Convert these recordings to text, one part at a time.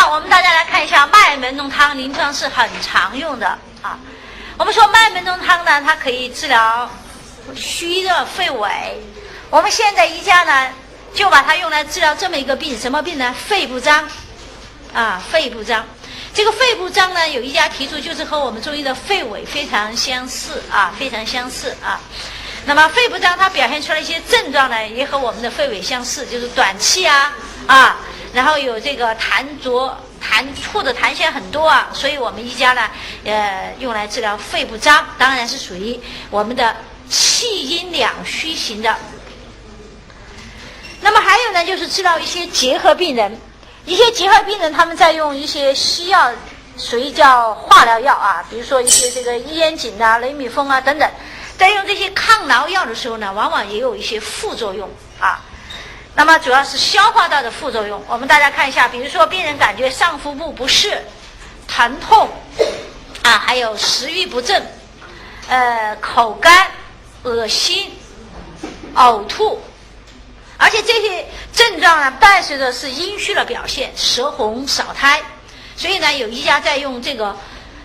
好，我们大家来看一下麦门冬汤，临床是很常用的啊。我们说麦门冬汤呢，它可以治疗虚热肺痿。我们现在医家呢，就把它用来治疗这么一个病，什么病呢？肺部张啊，肺部张。这个肺部张呢，有医家提出就是和我们中医的肺痿非常相似啊，非常相似啊。那么肺部张它表现出来一些症状呢，也和我们的肺痿相似，就是短气啊，然后有这个痰浊、吐的痰涎很多啊，所以我们医家呢，用来治疗肺部张，当然是属于我们的气阴两虚型的。那么还有呢，就是治疗一些结核病人，一些结核病人他们在用一些西药，属于叫化疗药啊，比如说一些这个伊烟肼啊、雷米风啊等等，在用这些抗挠药的时候呢，往往也有一些副作用啊。那么主要是消化道的副作用，我们大家看一下，比如说病人感觉上腹部不适、疼痛啊，还有食欲不振，口干、恶心、呕吐，而且这些症状呢，伴随着是阴虚的表现，舌红少苔。所以呢，有医家在用这个，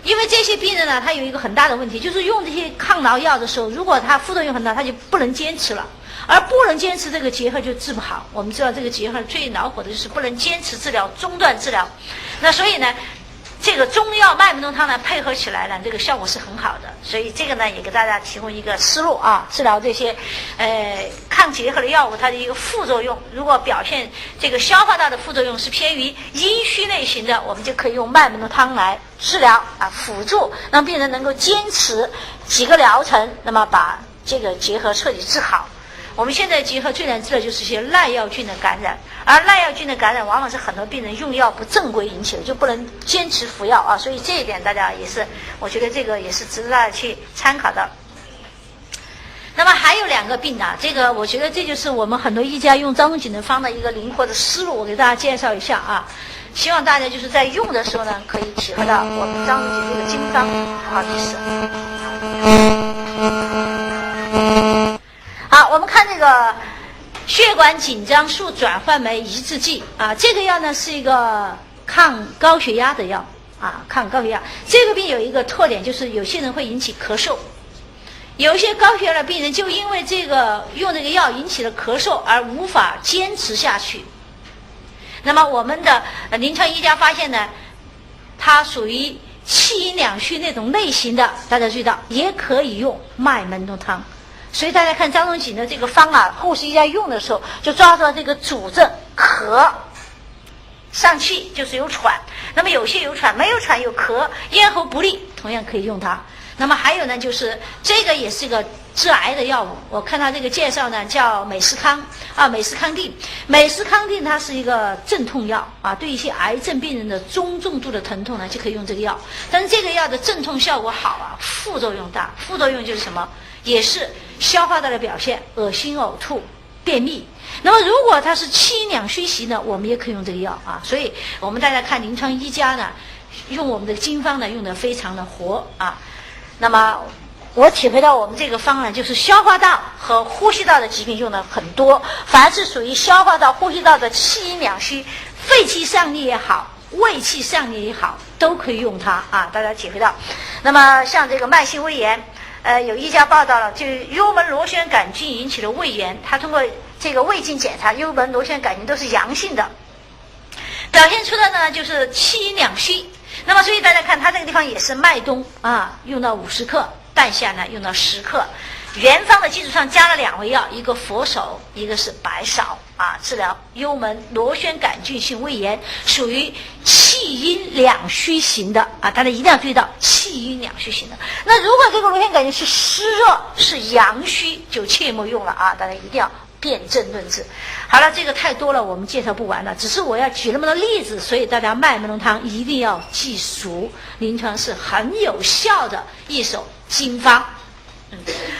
因为这些病人呢，他有一个很大的问题，就是用这些抗挠药的时候，如果他副作用很大，他就不能坚持了。而不能坚持，这个结核就治不好。我们知道这个结核最恼火的就是不能坚持治疗，中断治疗。那所以呢，这个中药麦门冬汤呢配合起来呢，这个效果是很好的。所以这个呢也给大家提供一个思路啊，治疗这些抗结核的药物它的一个副作用。如果表现这个消化道的副作用是偏于阴虚类型的，我们就可以用麦门冬汤来治疗啊，辅助让病人能够坚持几个疗程，那么把这个结核彻底治好。我们现在结核最难治的就是一些赖药菌的感染，而赖药菌的感染往往是很多病人用药不正规引起的，就不能坚持服药啊。所以这一点大家也是，我觉得这个也是值得大家去参考的。那么还有两个病啊，这个我觉得这就是我们很多医家用张仲景的方的一个灵活的思路，我给大家介绍一下啊。希望大家就是在用的时候呢，可以体会到我们张仲景这个经方好意思。好，我们看这个血管紧张素转换酶抑制剂啊，这个药呢是一个抗高血压的药啊，抗高血压。这个病有一个特点，就是有些人会引起咳嗽，有一些高血压的病人就因为这个用这个药引起了咳嗽而无法坚持下去。那么我们的临床医家发现呢，它属于气阴两虚那种类型的，大家注意到也可以用麦门冬汤。所以大家看张仲景的这个方啊，护士医家用的时候就抓住了这个主症，咳上气就是有喘，那么有些有喘，没有喘有咳，咽喉不利，同样可以用它。那么还有呢，就是这个也是一个治癌的药物，我看它这个介绍呢叫美斯康啊，美斯康定。美斯康定它是一个镇痛药啊，对一些癌症病人的中重度的疼痛呢就可以用这个药。但是这个药的镇痛效果好啊，副作用大，副作用就是什么？也是消化道的表现，恶心、呕吐、便秘。那么如果它是气阴两虚型呢，我们也可以用这个药啊。所以我们大家看临床医家呢，用我们的经方呢用得非常的活啊。那么我体会到我们这个方案就是消化道和呼吸道的疾病用的很多，凡是属于消化道、呼吸道的气阴两虚，肺气上逆也好，胃气上逆也好，都可以用它啊。大家体会到。那么像这个慢性胃炎。有医家报道了，就幽门螺旋杆菌引起的胃炎，他通过这个胃镜检查，幽门螺旋杆菌都是阳性的，表现出的呢就是气阴两虚。那么所以大家看，它这个地方也是麦冬啊，用到50克，半夏呢用到10克。原方的基础上加了2味药，一个佛手，一个是白芍啊，治疗幽门螺旋杆菌性胃炎，属于气阴两虚型的啊，大家一定要注意到气阴两虚型的。那如果这个螺旋杆菌是湿热是阳虚，就切莫用了啊，大家一定要辨证论治。好了，这个太多了，我们介绍不完了，只是我要举那么多例子，所以大家麦门冬汤一定要记熟，临床是很有效的一手经方。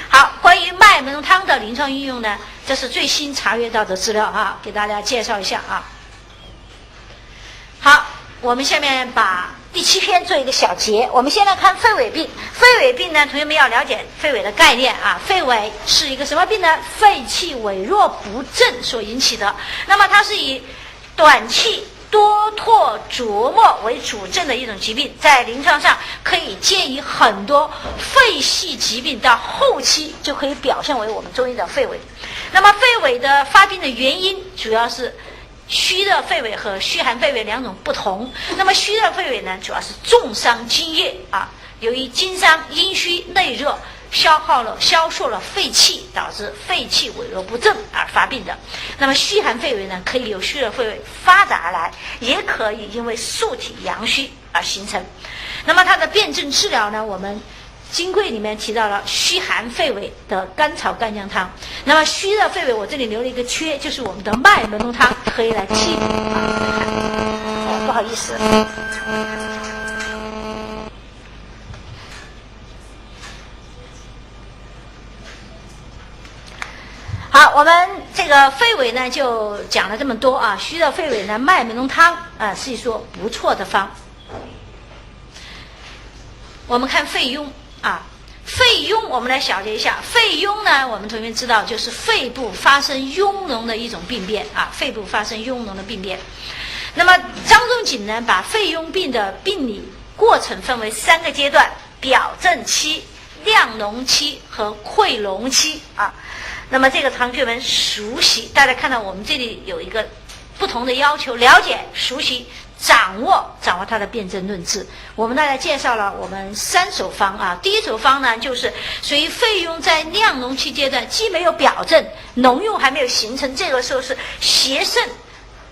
好，关于麦门冬汤的临床应用呢，这是最新查阅到的资料啊，给大家介绍一下啊。好，我们下面把第7篇做一个小结。我们先来看肺痿病。肺痿病呢，同学们要了解肺痿的概念啊。肺痿是一个什么病呢？肺气痿弱不振所引起的。那么它是以短气、多唾浊末为主症的一种疾病，在临床上可以见于很多肺系疾病，到后期就可以表现为我们中医的肺痿。那么肺痿的发病的原因主要是虚热肺痿和虚寒肺痿两种不同。那么虚热肺痿呢，主要是重伤津液啊，由于津伤阴虚内热，消缩了肺气，导致肺气萎弱不振而发病的。那么虚寒肺痿呢，可以由虚热肺痿发展而来，也可以因为素体阳虚而形成。那么它的辨证治疗呢，我们金匮里面提到了虚寒肺痿的甘草干姜汤。那么虚热肺痿，我这里留了一个缺，就是我们的麦门冬汤可以来替补啊。不好意思。好，我们这个肺痿呢就讲了这么多啊。虚热肺痿呢，麦门冬汤啊是一说不错的方。我们看肺痈啊，肺痈我们来了解一下。肺痈呢，我们同学知道就是肺部发生痈脓的一种病变啊，肺部发生痈脓的病变。那么张仲景呢，把肺痈病的病理过程分为3个阶段：表症期、酿脓期和溃脓期啊。那么这个同学们熟悉，大家看到我们这里有一个不同的要求：了解、熟悉、掌握它的辨证论治。我们大家介绍了我们3手方啊。第一手方呢，就是属于肺痈在酿脓期阶段，既没有表症，脓蛹还没有形成，这个时候是邪肾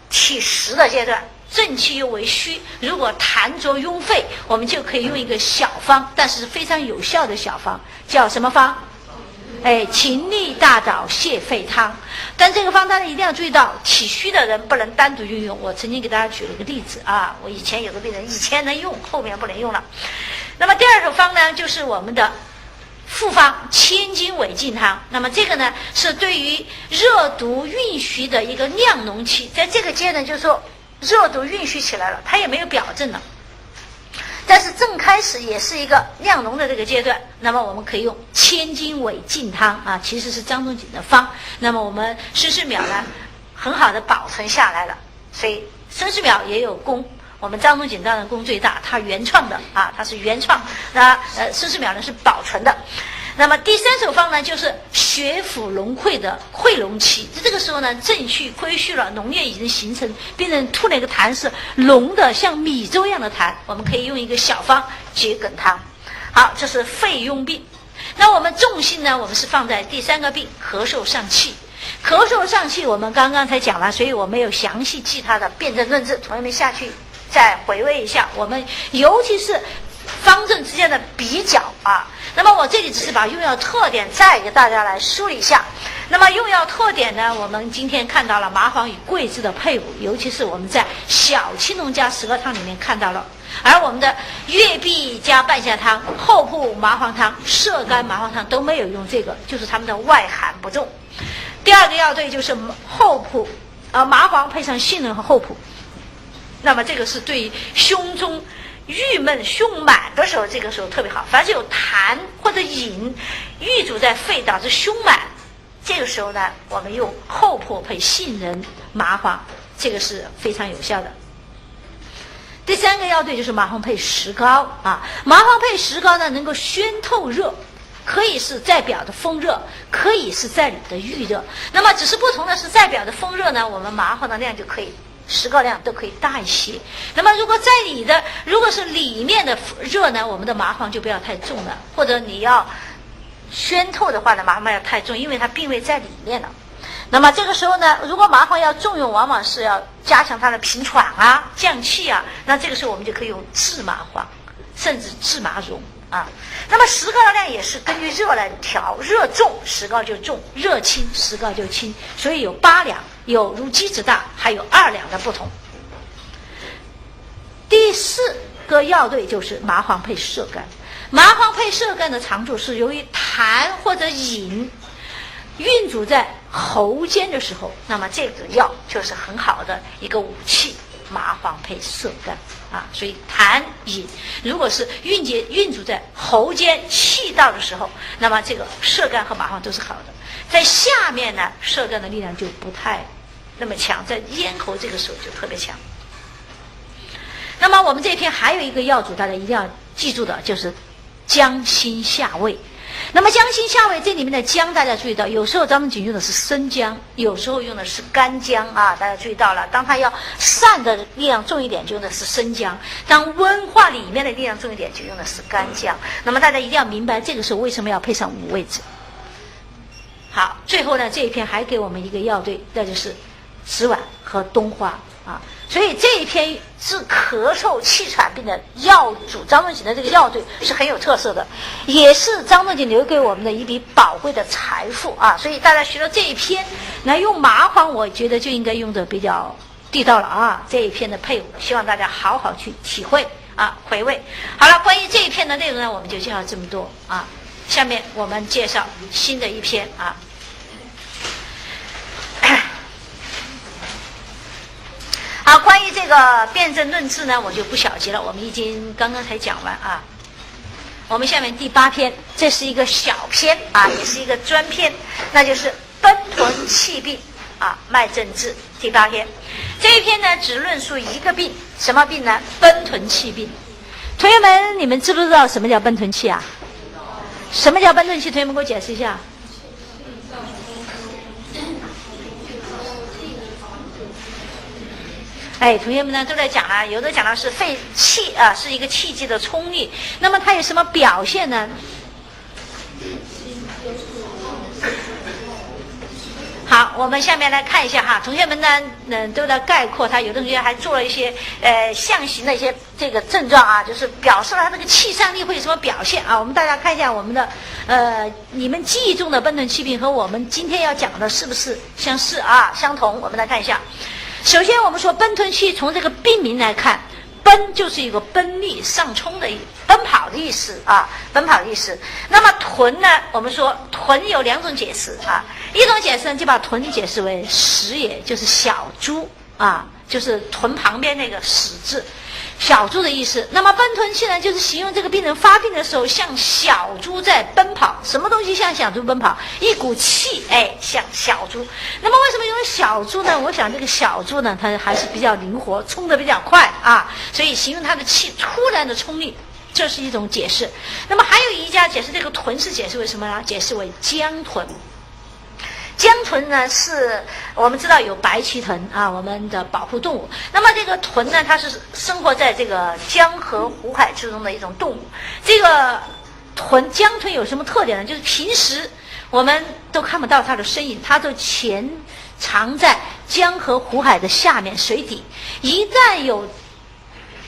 体实的阶段，正气又为虚。如果痰浊壅肺，我们就可以用一个小方，但是非常有效的小方，叫什么方？秦力大枣泻肺汤。但这个方大家一定要注意到，体虚的人不能单独运用。我曾经给大家举了一个例子啊，我以前有个病人以前能用，后面不能用了。那么第2手方呢，就是我们的复方千金尾净汤。那么这个呢，是对于热毒蕴虚的一个酿脓期，在这个阶段就是说热毒蕴虚起来了，它也没有表症了，但是正开始也是一个酿脓的这个阶段，那么我们可以用千金尾净汤啊，其实是张仲景的方。那么我们孙思邈呢，很好的保存下来了，所以孙思邈也有功。我们张仲景当然功最大，他原创的啊，他是原创。那孙思邈呢是保存的。那么第3手方呢，就是血府脓溃的溃脓期。这个时候呢，正气亏虚了，脓液已经形成，病人吐了一个痰是浓的像米粥一样的痰，我们可以用一个小方桔梗汤。好，这是肺痈病。那我们重心呢，我们是放在第3个病咳嗽上气。咳嗽上气我们刚刚才讲了，所以我没有详细记它的辨证论治，同学们下去再回味一下。我们尤其是方证之间的比较啊。那么我这里只是把用药特点再给大家来梳理一下。那么用药特点呢，我们今天看到了麻黄与桂枝的配伍，尤其是我们在小青龙加十个汤里面看到了。而我们的月碧加半夏汤、厚朴麻黄汤、射干麻黄汤都没有用这个，就是他们的外寒不重。第2个药对就是厚朴麻黄配上杏仁和厚朴。那么这个是对于胸中郁闷胸满的时候，这个时候特别好。凡是有痰或者饮郁阻在肺导致胸满，这个时候呢，我们用厚朴配杏仁麻黄，这个是非常有效的。第3个药对就是麻黄配石膏啊。麻黄配石膏呢，能够宣透热，可以是在表的风热，可以是在里的郁热。那么只是不同的是，在表的风热呢，我们麻黄的量就可以石膏量都可以大一些。那么如果是里面的热呢，我们的麻黄就不要太重了，或者你要宣透的话呢，麻黄要太重，因为它并未在里面了。那么这个时候呢，如果麻黄要重用，往往是要加强它的平喘啊、降气啊，那这个时候我们就可以用制麻黄，甚至制麻蓉啊。那么石膏的量也是根据热来调，热重石膏就重，热轻石膏就轻，所以有8两，有如鸡子大，还有2两的不同。第4个药对就是麻黄配射干。麻黄配射干的长处是由于痰或者饮运阻在喉间的时候，那么这个药就是很好的一个武器，麻黄配射干啊。所以痰饮如果是运阻在喉间气道的时候，那么这个射干和麻黄都是好的。在下面呢，射干的力量就不太那么强，在咽喉这个时候就特别强。那么我们这篇还有一个药组，大家一定要记住的就是姜辛下味。那么姜辛下味这里面的姜，大家注意到，有时候张仲景用的是生姜，有时候用的是干姜啊，大家注意到了。当它要散的力量重一点，就用的是生姜；当温化里面的力量重一点，就用的是干姜。那么大家一定要明白，这个时候为什么要配上五味子。好，最后呢，这一篇还给我们一个药对，那就是紫菀和冬花啊。所以这一篇治咳嗽气喘病的药主张仲景的这个药对是很有特色的，也是张仲景留给我们的一笔宝贵的财富啊！所以大家学到这一篇来用麻黄，我觉得就应该用的比较地道了啊！这一篇的配伍，希望大家好好去体会啊，回味。好了，关于这一篇的内容呢，我们就介绍这么多啊。下面我们介绍新的一篇啊。好，关于这个辨证论治呢，我就不小结了，我们已经刚刚才讲完啊。我们下面第8篇，这是一个小篇啊，也是一个专篇，那就是奔豚气病啊，脉证治第8篇。这一篇呢，只论述一个病，什么病呢？奔豚气病。同学们，你们知不知道什么叫奔豚气啊？什么叫奔豚气？同学们给我解释一下。哎，同学们呢都在讲了，有的讲的是肺气啊，是一个气机的冲力。那么它有什么表现呢？好，我们下面来看一下哈，同学们呢，都在概括它。有的同学还做了一些象形的一些这个症状啊，就是表示了它这个气上力会有什么表现啊。我们大家看一下我们的你们记忆中的奔豚气病和我们今天要讲的是不是相似啊？相同。我们来看一下。首先我们说奔豚气，从这个病名来看，奔就是一个奔力上冲的奔跑的意思啊，奔跑的意思。那么豚呢，我们说豚有2种解释啊，一种解释呢就把豚解释为始也，就是小猪啊，就是豚旁边那个始字，小猪的意思。那么奔豚气呢，就是形容这个病人发病的时候像小猪在奔跑。什么东西像小猪奔跑？一股气，哎，像小猪。那么为什么用小猪呢？我想这个小猪呢，它还是比较灵活，冲得比较快啊，所以形容它的气突然的冲力，这是一种解释。那么还有一家解释这个豚是解释为什么呢？解释为江豚。江豚呢，是我们知道有白鳍豚啊，我们的保护动物。那么这个豚呢，它是生活在这个江河湖海之中的一种动物。这个江豚有什么特点呢？就是平时我们都看不到它的身影，它就潜藏在江河湖海的下面水底。一旦有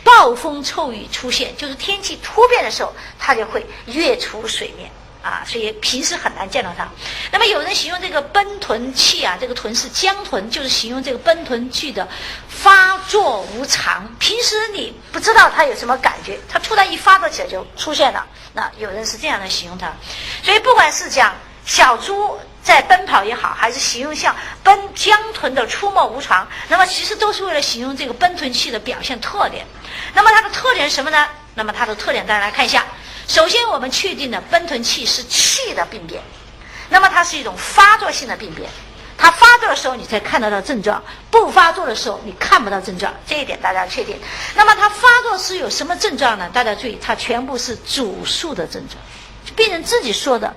暴风骤雨出现，就是天气突变的时候，它就会跃出水面。啊，所以平时很难见到它。那么有人形容这个奔豚气啊，这个豚是江豚，就是形容这个奔豚气的发作无常。平时你不知道它有什么感觉，它突然一发作起来就出现了。那有人是这样的形容它。所以不管是讲小猪在奔跑也好，还是形容像江豚的出没无常，那么其实都是为了形容这个奔豚气的表现特点。那么它的特点是什么呢？那么它的特点大家来看一下。首先我们确定的奔豚气是气的病变，那么它是一种发作性的病变，它发作的时候你才看得到症状，不发作的时候你看不到症状，这一点大家确定。那么它发作时有什么症状呢？大家注意，它全部是主诉的症状，病人自己说的，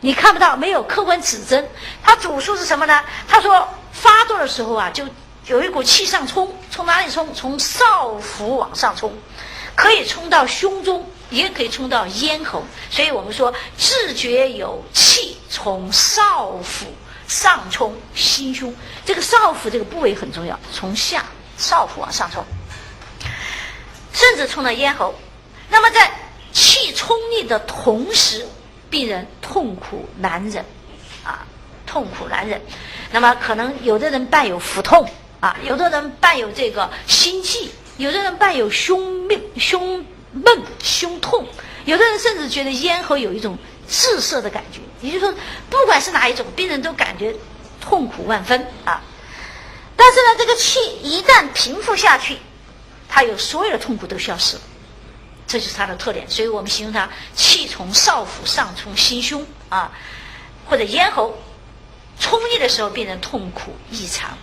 你看不到，没有客观指征。它主诉是什么呢？他说发作的时候啊，就有一股气上冲，从哪里冲？从少腹往上冲，可以冲到胸中，也可以冲到咽喉。所以我们说自觉有气从少腹上冲心胸，这个少腹这个部位很重要，从下少腹往上冲，甚至冲到咽喉。那么在气冲力的同时，病人痛苦难忍啊，痛苦难忍。那么可能有的人伴有腹痛啊，有的人伴有这个心悸，有的人伴有胸闷、胸痛，有的人甚至觉得咽喉有一种滞涩的感觉。也就是说，不管是哪一种，病人都感觉痛苦万分啊。但是呢，这个气一旦平复下去，它有所有的痛苦都消失了，这就是它的特点。所以我们形容它气从少腹上冲心胸啊，或者咽喉冲力的时候，病人痛苦异常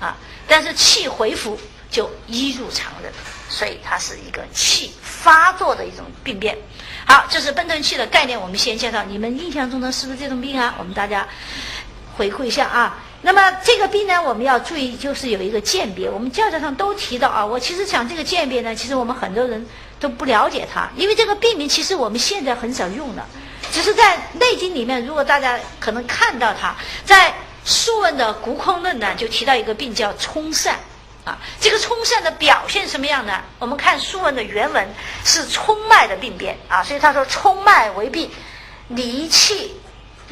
啊，但是气回复就一如常人所以它是一个气发作的一种病变。好，这是奔腾气的概念，我们先介绍。你们印象中的是不是这种病啊？我们大家回顾一下啊。那么这个病呢，我们要注意，就是有一个鉴别。我们教材上都提到啊，我其实讲这个鉴别呢，其实我们很多人都不了解它，因为这个病名其实我们现在很少用了，只是在《内经》里面，如果大家可能看到它，在《素问》的《骨空论》呢，就提到一个病叫冲散啊。这个冲散的表现什么样呢？我们看《素问》的原文是冲脉的病变啊，所以他说冲脉为病，离气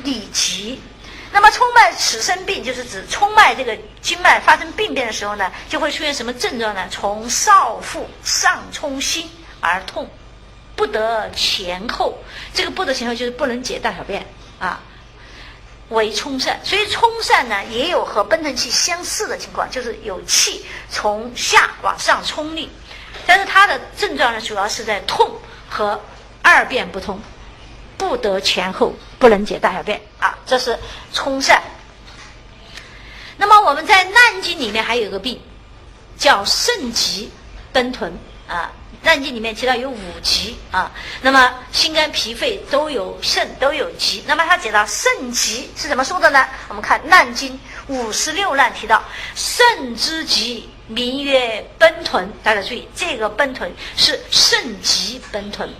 理急。那么冲脉此生病，就是指冲脉这个经脉发生病变的时候呢，就会出现什么症状呢？从少腹上冲心而痛，不得前后。这个不得前后就是不能解大小便啊，为冲散。所以冲散呢，也有和奔腾气相似的情况，就是有气从下往上冲力，但是它的症状呢，主要是在痛和二便不通，不得前后，不能解大小便啊，这是冲散。那么我们在《难经》里面还有一个病叫肾急奔豚啊，《难经》里面提到有5急啊，那么心肝脾肺都有肾都有急。那么他讲到肾急是怎么说的呢？我们看《难经》56难提到肾之急，名曰奔豚。大家注意，这个奔豚是肾急奔豚。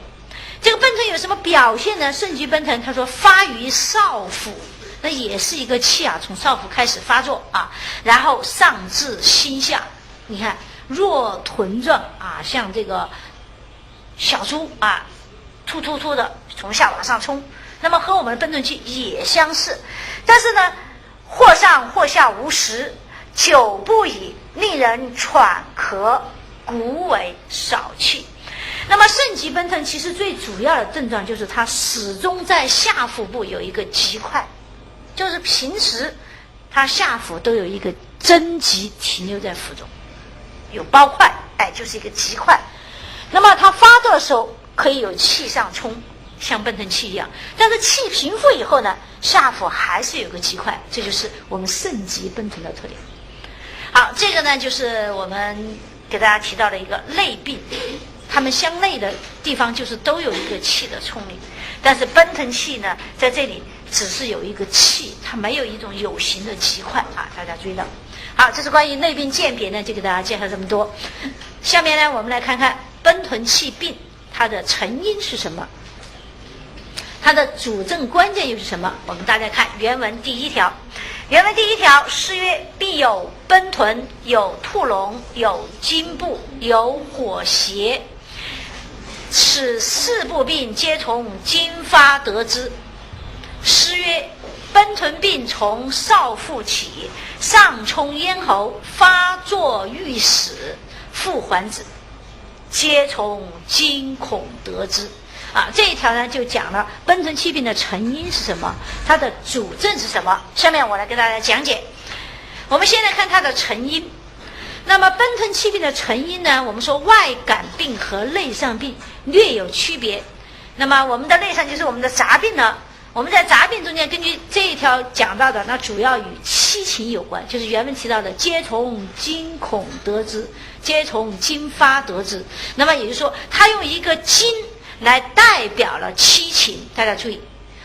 这个奔腾有什么表现呢？肾急奔腾，他说发于少腹，那也是一个气啊，从少腹开始发作啊，然后上至心下。你看若豚状啊，像这个小猪啊，突的从下往上冲，那么和我们的奔腾气也相似，但是呢，或上或下无时，久不已，令人喘咳，骨尾少气。那么肾急奔腾其实最主要的症状就是它始终在下腹部有一个急块，就是平时它下腹都有一个真急停留在腹中，有包块，就是一个急块。那么它发作的时候可以有气上冲，像奔腾气一样，但是气平复以后呢，下腹还是有个急块，这就是我们肾急奔腾的特点。好，这个呢就是我们给大家提到的一个类病，它们相类的地方就是都有一个气的冲力，但是奔腾气呢，在这里只是有一个气，它没有一种有形的急块啊，大家注意到。好，这是关于内病鉴别呢，就给大家介绍这么多。下面呢，我们来看看奔腾气病它的成因是什么，它的主症关键又是什么？我们大家看原文第1条。原文第1条诗曰：病有奔豚，有兔笼，有筋部，有火邪，此4部病皆从经发得之。诗曰：奔豚病从少腹起，上冲咽喉，发作欲死，复还止，皆从惊恐得之。这一条呢就讲了奔腾气病的成因是什么，它的主症是什么。下面我来给大家讲解。我们先来看它的成因。那么奔腾气病的成因呢，我们说外感病和内伤病略有区别。那么我们的内伤就是我们的杂病呢，我们在杂病中间根据这一条讲到的，那主要与七情有关，就是原文提到的皆从惊恐得之，皆从惊发得之。那么也就是说，它用一个惊来代表了七情。大家注意，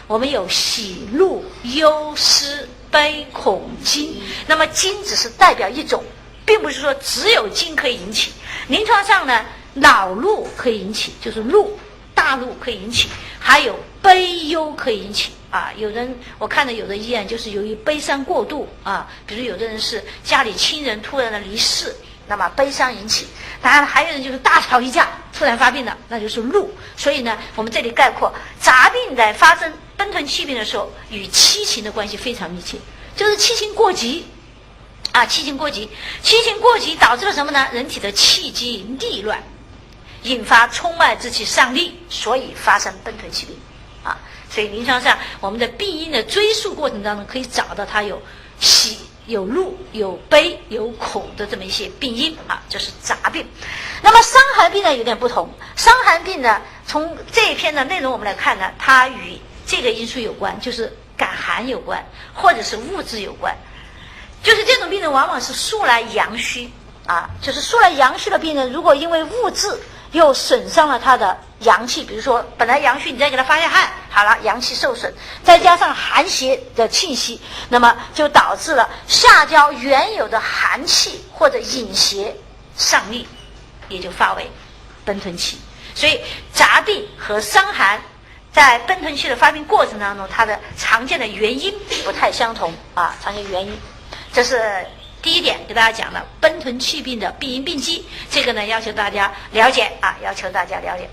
我们有喜怒忧思悲恐惊，那么惊只是代表一种，并不是说只有惊可以引起。临床上呢，恼怒可以引起，就是怒，大怒可以引起，还有悲忧可以引起啊。有人我看到有的医院就是由于悲伤过度啊，比如有的人是家里亲人突然的离世，那么悲伤引起。当然还有人就是大吵一架突然发病了，那就是怒。所以呢，我们这里概括杂病在发生奔腾气病的时候，与七情的关系非常密切，就是七情过急啊，七情过急导致了什么呢？人体的气机逆乱，引发冲脉之气上逆，所以发生奔腾气病啊。所以临床上我们的病因的追溯过程当中，可以找到它有喜有怒有悲有恐的这么一些病因啊，这是杂病。那么伤寒病呢有点不同，伤寒病呢从这一篇的内容我们来看呢，它与这个因素有关，就是感寒有关，或者是物质有关。就是这种病人往往是素来阳虚啊，就是素来阳虚的病人，如果因为物质又损伤了他的阳气，比如说本来阳虚，你再给他发下汗，好了，阳气受损，再加上寒邪的侵袭，那么就导致了下焦原有的寒气或者隐邪上逆，也就发为奔豚气。所以杂病和伤寒在奔豚气的发病过程当中，它的常见的原因不太相同啊，常见原因，这是第一点给大家讲的奔豚气病的病因病机，这个呢要求大家了解啊，要求大家了解。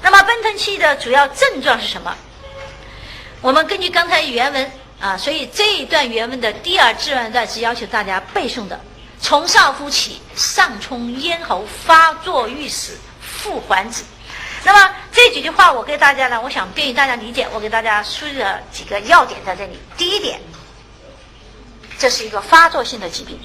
那么奔豚气的主要症状是什么？我们根据刚才原文啊，所以这一段原文的第二志愿段是要求大家背诵的。从少腹起，上冲咽喉，发作欲死，复还止。那么这几句话我给大家呢，我想便于大家理解，我给大家梳理了几个要点在这里。第一点，这是一个发作性的疾病，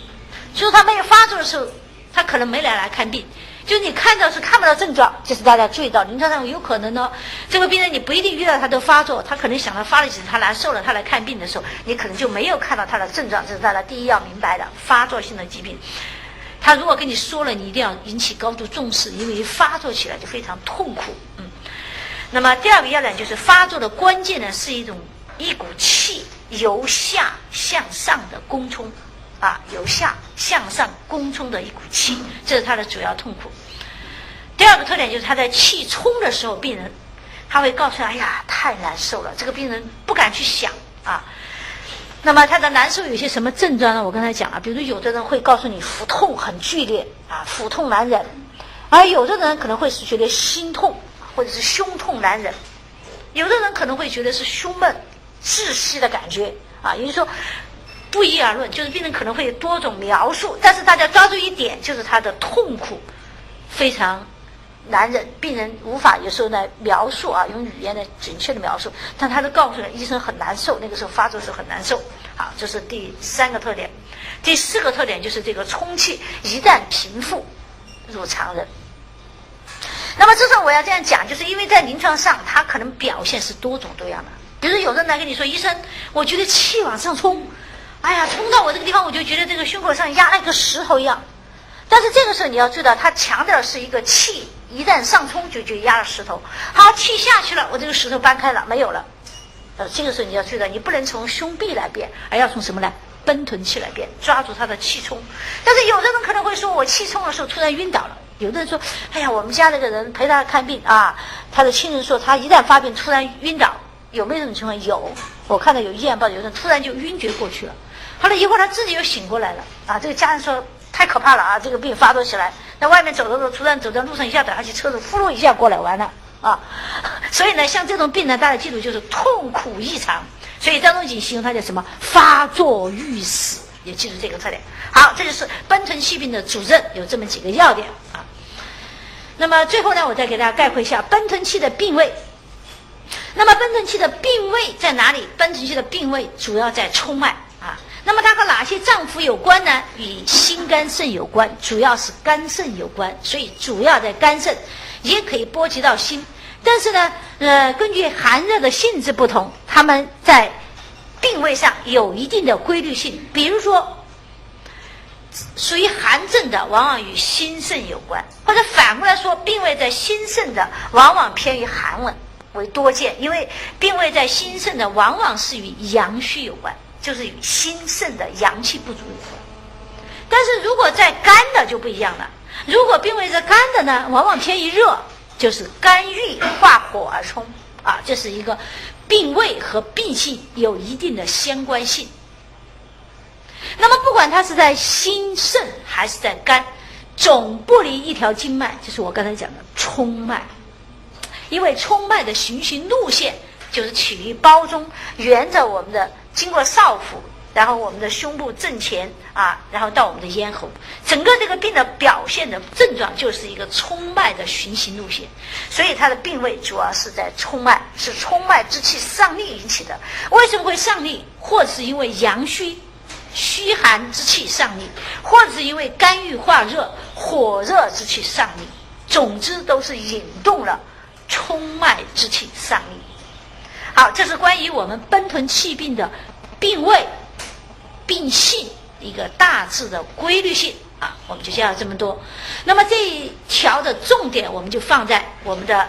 就是他没有发作的时候，他可能没来看病，就你看到是看不到症状，就是大家注意到临床上有可能呢，这个病人你不一定遇到他的发作，他可能想到发了几次他难受了，他来看病的时候，你可能就没有看到他的症状，这是大家第一要明白的。发作性的疾病，他如果跟你说了，你一定要引起高度重视，因为一发作起来就非常痛苦。那么第二个要点就是发作的关键呢是一股气由下向上的攻冲啊，由下向上攻冲的一股气，这是它的主要痛苦。第二个特点就是他在气冲的时候，病人他会告诉他，哎呀太难受了，这个病人不敢去想啊。那么他的难受有些什么症状呢？我刚才讲了，比如有的人会告诉你腹痛很剧烈啊，腹痛难忍，而有的人可能会是觉得心痛或者是胸痛难忍，有的人可能会觉得是胸闷窒息的感觉啊，也就是说不一而论，就是病人可能会有多种描述，但是大家抓住一点，就是他的痛苦非常难忍，病人无法有时候呢描述啊，用语言的准确的描述，但他都告诉人医生很难受，那个时候发作时候很难受。好，这是第三个特点。第四个特点就是这个冲气一旦平复入常人。那么之所以我要这样讲，就是因为在临床上它可能表现是多种多样的。比如有人来跟你说，医生我觉得气往上冲，哎呀冲到我这个地方我就觉得这个胸口上压了一个石头一样，但是这个时候你要知道，它强调的是一个气一旦上冲就压了石头，好，气下去了，我这个石头搬开了没有了，这个时候你要知道，你不能从胸壁来变，而要从什么来奔豚气来变，抓住它的气冲。但是有的人可能会说，我气冲的时候突然晕倒了，有的人说，哎呀我们家那个人陪他看病啊，他的亲人说他一旦发病突然晕倒，有没有这种情况？有，我看到有医院报有人突然就晕厥过去了，后来一会儿他自己又醒过来了啊，这个家人说太可怕了啊，这个病发作起来，在外面走的时候突然走在路上一下倒下去，车子呼噜一下过来完了啊。所以呢像这种病呢，大家记住就是痛苦异常，所以张仲景形容它叫什么？发作欲死，也记住这个特点。好，这就是奔豚气病的主症，有这么几个要点啊。那么最后呢，我再给大家概括一下奔豚气的病位。那么奔豚气的病位在哪里？奔豚气的病位主要在冲脉啊。那么它和哪些脏腑有关呢？与心肝肾有关，主要是肝肾有关，所以主要在肝肾，也可以波及到心。但是呢，根据寒热的性质不同，它们在病位上有一定的规律性。比如说，属于寒症的，往往与心肾有关；或者反过来说，病位在心肾的，往往偏于寒温为多见。因为病位在心肾的，往往是与阳虚有关，就是与心肾的阳气不足有关。但是如果在肝的就不一样了，如果病位在肝的呢，往往偏于热，就是肝郁化火而冲啊，这是一个病位和病性有一定的相关性。那么不管它是在心肾还是在肝，总不离一条经脉，就是我刚才讲的冲脉。因为冲脉的循行路线就是起于胞中，沿着我们的经过少腹，然后我们的胸部正前啊，然后到我们的咽喉，整个这个病的表现的症状就是一个冲脉的循行路线，所以它的病位主要是在冲脉，是冲脉之气上逆引起的。为什么会上逆？或是因为阳虚虚寒之气上逆，或者是因为肝郁化热火热之气上逆，总之都是引动了冲脉之气上逆。好，这是关于我们奔豚气病的病位、病性一个大致的规律性啊，我们就教了这么多。那么这一条的重点我们就放在我们的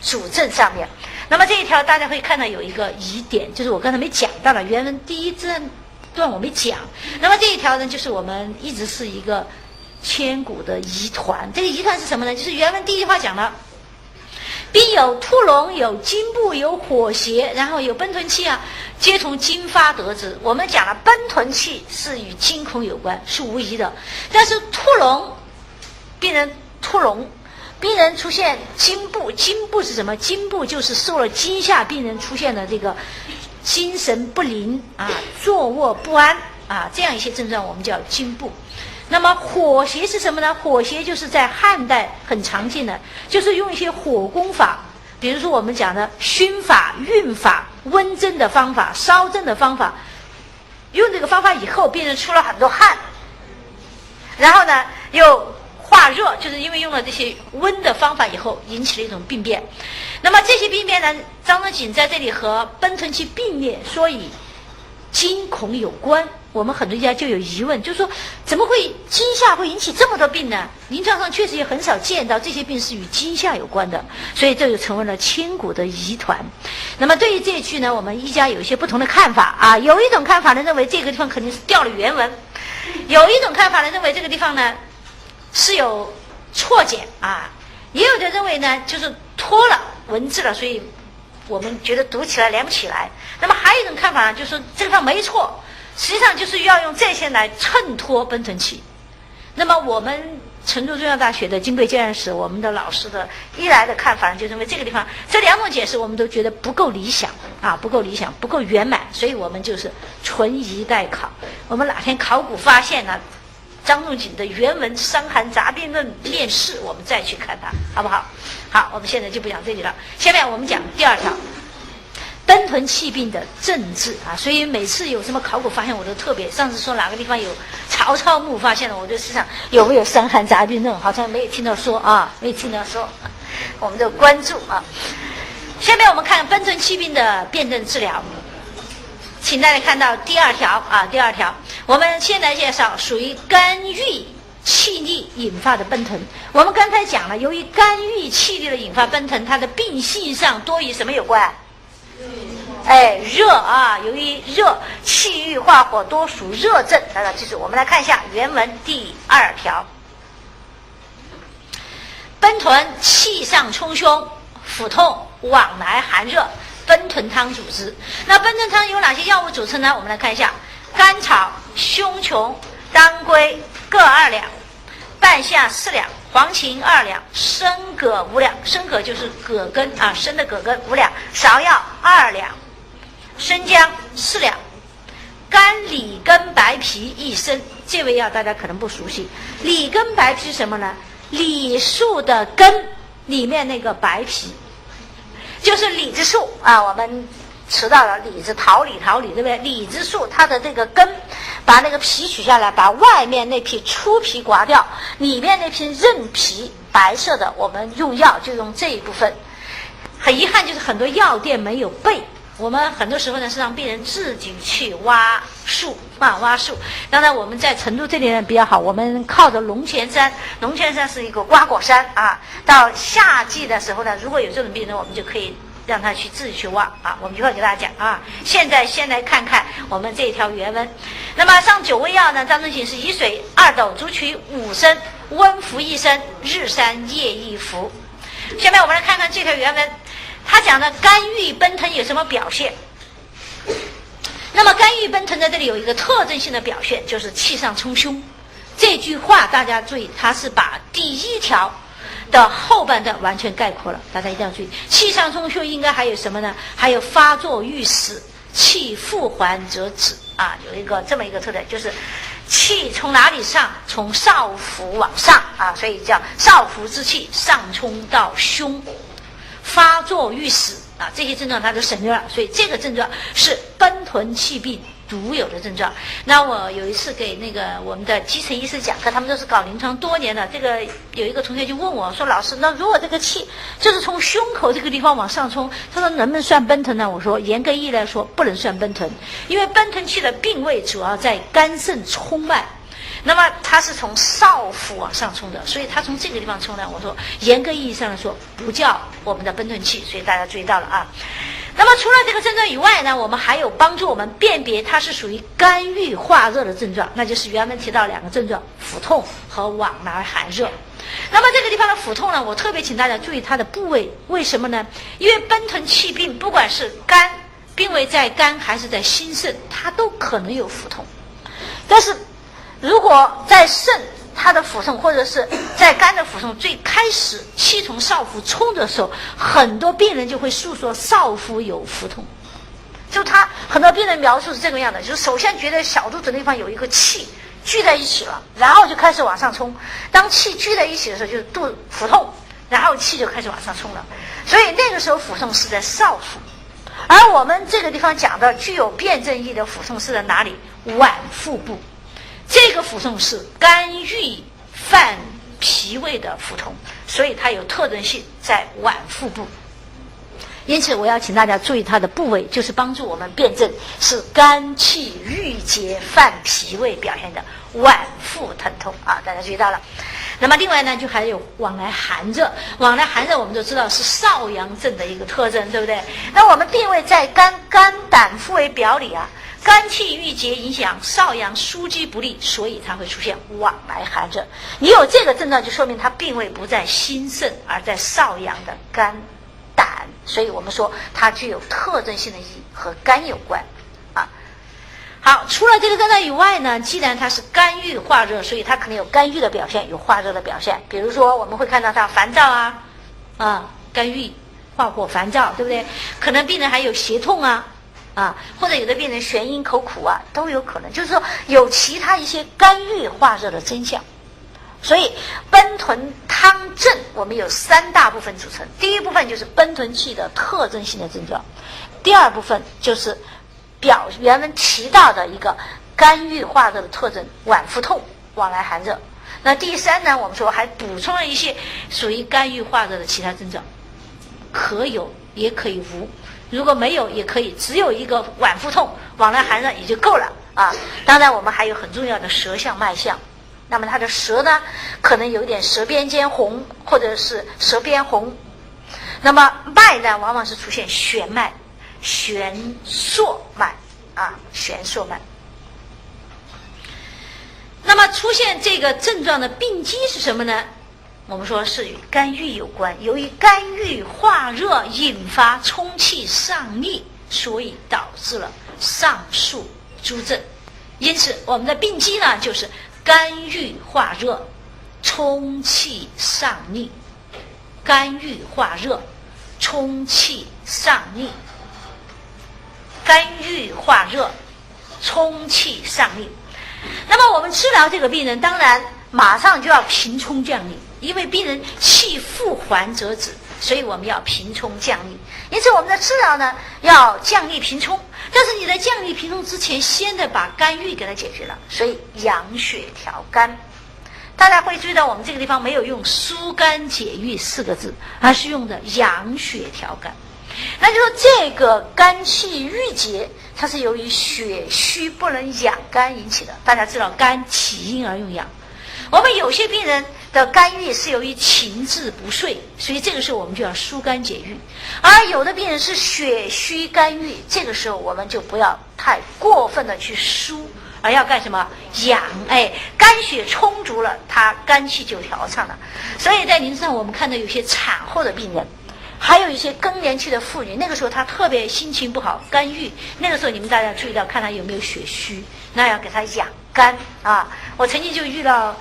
主证上面。那么这一条大家会看到有一个疑点，就是我刚才没讲到了，原文第一段我没讲。那么这一条呢，就是我们一直是一个千古的疑团。这个疑团是什么呢？就是原文第一句话讲了，并有兔龙，有金部，有火邪，然后有奔豚气啊，皆从金发得之。我们讲了奔豚气是与金孔有关，是无疑的。但是兔龙，病人兔龙，病人出现金部，金部是什么？金部就是受了惊吓，病人出现的这个精神不宁啊，坐卧不安啊，这样一些症状我们叫金部。那么火邪是什么呢？火邪就是在汉代很常见的，就是用一些火攻法，比如说我们讲的熏法、运法、温针的方法、烧针的方法，用这个方法以后，病人出了很多汗，然后呢又化热，就是因为用了这些温的方法以后引起了一种病变。那么这些病变呢，张仲景在这里和奔豚气并列，说以惊恐有关。我们很多家就有疑问，就是说怎么会惊吓会引起这么多病呢？临床上确实也很少见到这些病是与惊吓有关的，所以这就成为了千古的疑团。那么对于这一句呢，我们医家有一些不同的看法啊。有一种看法呢，认为这个地方肯定是调了原文；有一种看法呢，认为这个地方呢是有错简啊；也有的认为呢就是拖了文字了，所以我们觉得读起来连不起来。那么还有一种看法呢，就是这个地方没错，实际上就是要用这些来衬托奔豚气。那么我们成都中央大学的金贵鉴然史，我们的老师的一来的看法就认为这个地方这两种解释我们都觉得不够理想啊，不够理想，不够圆满，所以我们就是存疑待考。我们哪天考古发现呢张仲景的原文《伤寒杂病论》面世，我们再去看它，好不好？好，我们现在就不讲这里了。下面我们讲第二条，奔豚气病的症治啊。所以每次有什么考古发现，我都特别。上次说哪个地方有曹操墓发现了，我就思想有没有《伤寒杂病论》，好像没有听到说啊，没有听到说，我们就关注啊。下面我们看奔豚气病的辨证治疗。请大家看到第二条啊，第二条，我们先来介绍属于肝郁气逆引发的奔豚。我们刚才讲了，由于肝郁气逆的引发奔豚，它的病性上多与什么有关？热啊，由于热，气郁化火，多属热症。大家记住，我们来看一下原文第二条。奔豚气上冲胸，腹痛，往来寒热，奔豚汤主之。那奔豚汤有哪些药物组成呢？我们来看一下：甘草、胸琼、当归各2两，半夏4两，黄芩2两，生葛5两。生葛就是葛根啊，生的葛根5两，芍药2两，生姜4两，甘李根白皮1升。这味药大家可能不熟悉，李根白皮是什么呢？李树的根里面那个白皮，就是李子树啊，我们吃到了李子，桃李对不对？李子树它的这个根，把那个皮取下来，把外面那批粗皮刮掉，里面那批韧皮白色的，我们用药就用这一部分。很遗憾，就是很多药店没有备。我们很多时候呢是让病人自己去挖树啊，挖树。当然我们在成都这里呢比较好，我们靠着龙泉山，龙泉山是一个瓜果山啊。到夏季的时候呢，如果有这种病人，我们就可以让他去自己去挖啊。我们一会儿给大家讲啊。现在先来看看我们这一条原文。那么上9味药呢，张仲景是以水2斗，竹取5升，温服1升，日3夜1服。下面我们来看看这条原文。他讲的肝郁奔豚有什么表现？那么肝郁奔豚在这里有一个特征性的表现，就是气上冲胸。这句话大家注意，它是把第1条的后半段完全概括了，大家一定要注意。气上冲胸应该还有什么呢？还有发作欲死，气复还则止啊，有一个这么一个特点，就是气从哪里上？从少腹往上啊，所以叫少腹之气上冲到胸。发作欲死啊，这些症状它都省略了，所以这个症状是奔豚气病独有的症状。那我有一次给那个我们的基层医师讲课，他们都是搞临床多年的，这个有一个同学就问我说，老师，那如果这个气就是从胸口这个地方往上冲，他说能不能算奔腾呢？我说严格意义来说不能算奔腾，因为奔腾气的病位主要在肝肾冲脉，那么它是从少腹往上冲的，所以它从这个地方冲呢，我说严格意义上来说不叫我们的奔腾气，所以大家注意到了啊。那么除了这个症状以外呢，我们还有帮助我们辨别它是属于肝郁化热的症状，那就是原文提到两个症状，腹痛和往来寒热。那么这个地方的腹痛呢，我特别请大家注意它的部位，为什么呢？因为奔腾气病不管是肝病位在肝还是在心肾，它都可能有腹痛，但是如果在肾它的腹痛或者是在肝的腹痛，最开始气从少腹冲的时候，很多病人就会诉说少腹有腹痛，就他很多病人描述是这个样的，就是首先觉得小肚子那地方有一个气聚在一起了，然后就开始往上冲，当气聚在一起的时候就是腹痛，然后气就开始往上冲了，所以那个时候腹痛是在少腹。而我们这个地方讲的具有辨证意义的腹痛是在哪里？脘腹部。这个腹痛是肝郁犯脾胃的腹痛，所以它有特征性在脘腹部。因此我要请大家注意它的部位，就是帮助我们辨证是肝气郁结犯脾胃表现的脘腹疼痛啊，大家注意到了。那么另外呢，就还有往来寒热，往来寒热我们都知道是少阳症的一个特征，对不对？那我们病位在肝胆腹为表里啊，肝气郁结影响少阳枢机不利，所以它会出现往来寒热。你有这个症状，就说明它病位不在心肾，而在少阳的肝胆，所以我们说它具有特征性的意义，和肝有关啊。好，除了这个症状以外呢，既然它是肝郁化热，所以它可能有肝郁的表现，有化热的表现。比如说我们会看到它烦躁啊，肝郁化火烦躁，对不对？可能病人还有胁痛或者有的病人眩晕口苦都有可能，就是说有其他一些肝郁化热的征象。所以奔腾汤症我们有三大部分组成，第一部分就是奔腾气的特征性的症状，第二部分就是原文提到的一个肝郁化热的特征，脘腹痛、往来寒热。那第三呢，我们说还补充了一些属于肝郁化热的其他症状，可有也可以无，如果没有也可以，只有一个脘腹痛、往来寒热也就够了啊。当然我们还有很重要的舌象脉象，那么它的舌呢可能有点舌边尖红或者是舌边红，那么脉呢往往是出现弦脉、弦硕脉弦硕脉。那么出现这个症状的病机是什么呢？我们说是与肝郁有关，由于肝郁化热引发冲气上逆，所以导致了上述诸症。因此我们的病机呢就是肝郁化热冲气上逆，肝郁化热冲气上逆，肝郁化热冲气上逆。那么我们治疗这个病人，当然马上就要平冲降逆，因为病人气复还则止，所以我们要平冲降逆。因此我们的治疗呢要降逆平冲，但是你在降逆平冲之前，先得把肝郁给它解决了，所以养血调肝。大家会注意到我们这个地方没有用疏肝解郁4个字，而是用的养血调肝。那就说这个肝气郁结，它是由于血虚不能养肝引起的。大家知道肝起阴而用养，我们有些病人的肝郁是由于情志不遂，所以这个时候我们就要疏肝解郁。而有的病人是血虚肝郁，这个时候我们就不要太过分的去疏，而要干什么？养。肝血充足了，它肝气就调畅了。所以在临床上我们看到有些产后的病人，还有一些更年期的妇女，那个时候她特别心情不好，肝郁，那个时候你们大家注意到看她有没有血虚，那要给她养肝我曾经就遇到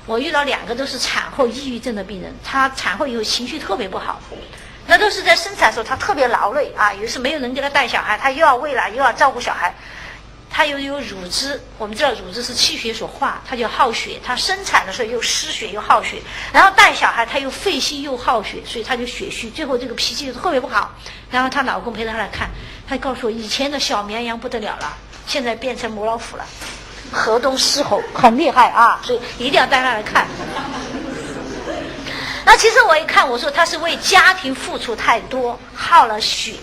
2个都是产后抑郁症的病人，她产后以后情绪特别不好，那都是在生产的时候她特别劳累有时没有人给她带小孩，她又要喂了又要照顾小孩，她又有乳汁，我们知道乳汁是气血所化，她就耗血，她生产的时候又失血又耗血，然后带小孩她又费心又耗血，所以她就血虚，最后这个脾气就特别不好。然后她老公陪她来看，她告诉我以前的小绵羊不得了了，现在变成母老虎了，河东狮吼，很厉害啊，所以一定要带他来看。那其实我一看，我说他是为家庭付出太多，耗了血，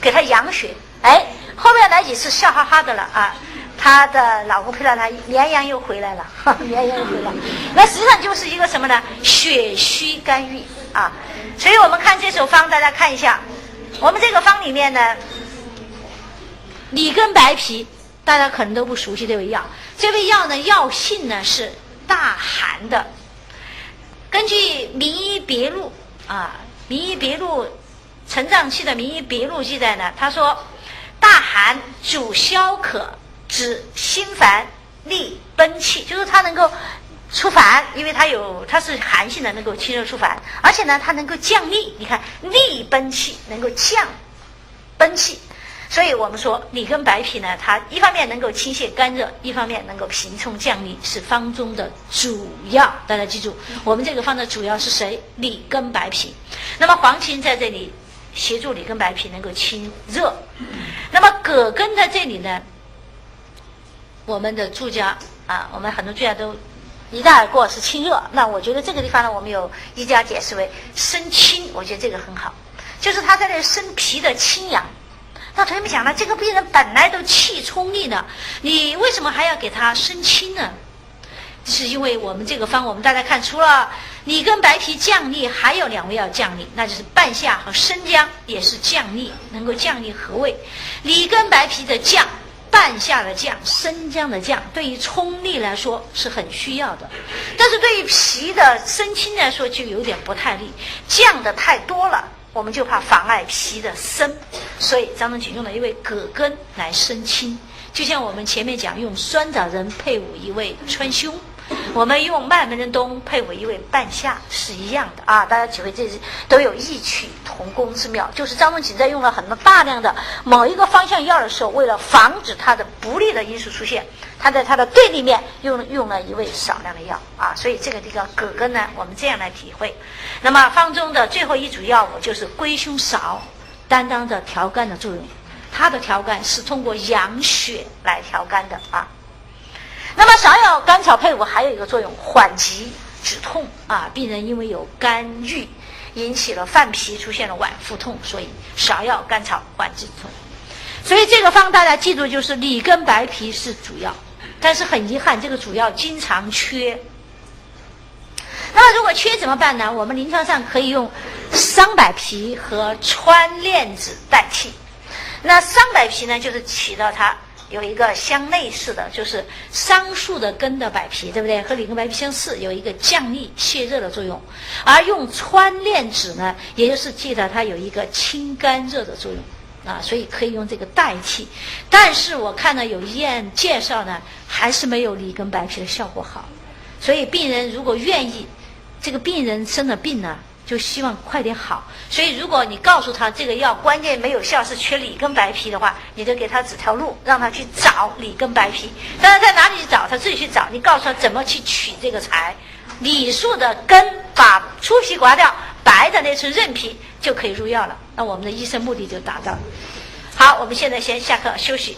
给他养血。哎，后面来几次笑哈哈的了啊，他的老公陪到他，绵羊又回来了，绵羊又回来了。那实际上就是一个什么呢？血虚肝郁啊。所以我们看这首方，大家看一下，我们这个方里面呢，里根白皮，大家可能都不熟悉这味药。这味药呢，药性呢是大寒的。根据《名医别录》啊，《名医别录》陈藏期的《名医别录》记载呢，他说大寒主消渴，止心烦，利奔气，就是它能够出烦，因为它是寒性的，能够清热出烦，而且呢它能够降痢，你看利奔气，能够降奔气。所以我们说里根白皮呢，它一方面能够清泻肝热，一方面能够平冲降痢，是方中的主要。大家记住，我们这个方的主要是谁？里根白皮。那么黄芩在这里协助里根白皮能够清热。那么葛根在这里呢，我们的注家啊，我们很多注家都一带而过是清热。那我觉得这个地方呢，我们有医家解释为生清，我觉得这个很好，就是它在这生脾的清阳。那同学们讲了，这个病人本来都气冲力呢，你为什么还要给他生清呢？是因为我们这个方，我们大家看，除了里根白皮降痢，还有2味药降痢，那就是半夏和生姜，也是降痢，能够降痢和胃。里根白皮的降，半夏的降，生姜的降，对于冲力来说是很需要的，但是对于脾的生清来说就有点不太利，降的太多了，我们就怕妨碍脾的生，所以张仲景用了一味葛根来生清，就像我们前面讲用酸枣仁配伍一味川芎，我们用麦门人冬配伍一味半夏是一样的啊！大家体会这都有异曲同工之妙。就是张仲景在用了很多大量的某一个方向药的时候，为了防止它的不利的因素出现，他在它的对立面用了一味少量的药啊！所以这个葛根呢，我们这样来体会。那么方中的最后一组药物就是归胸芍，担当着调肝的作用。它的调肝是通过养血来调肝的啊。那么芍药甘草配伍还有一个作用，缓急止痛啊。病人因为有肝郁引起了犯脾，出现了脘腹痛，所以芍药甘草缓急止痛。所以这个方大家记住，就是里根白皮是主要，但是很遗憾这个主要经常缺。那么如果缺怎么办呢？我们临床上可以用桑柏皮和川链子代替。那桑柏皮呢，就是起到它有一个相类似的，就是桑树的根的柏皮，对不对？和里根白皮相似，有一个降痢泻热的作用。而用川链子呢，也就是记得它有一个清肝热的作用啊，所以可以用这个代替。但是我看到有医院介绍呢，还是没有里根白皮的效果好。所以病人如果愿意，这个病人生了病呢，就希望快点好。所以如果你告诉他这个药关键没有效，是缺里根白皮的话，你就给他指条路，让他去找里根白皮。但是在哪里去找，他自己去找。你告诉他怎么去取这个材，李树的根，把粗皮刮掉，白的那层韧皮就可以入药了。那我们的医生目的就达到了。好，我们现在先下课休息。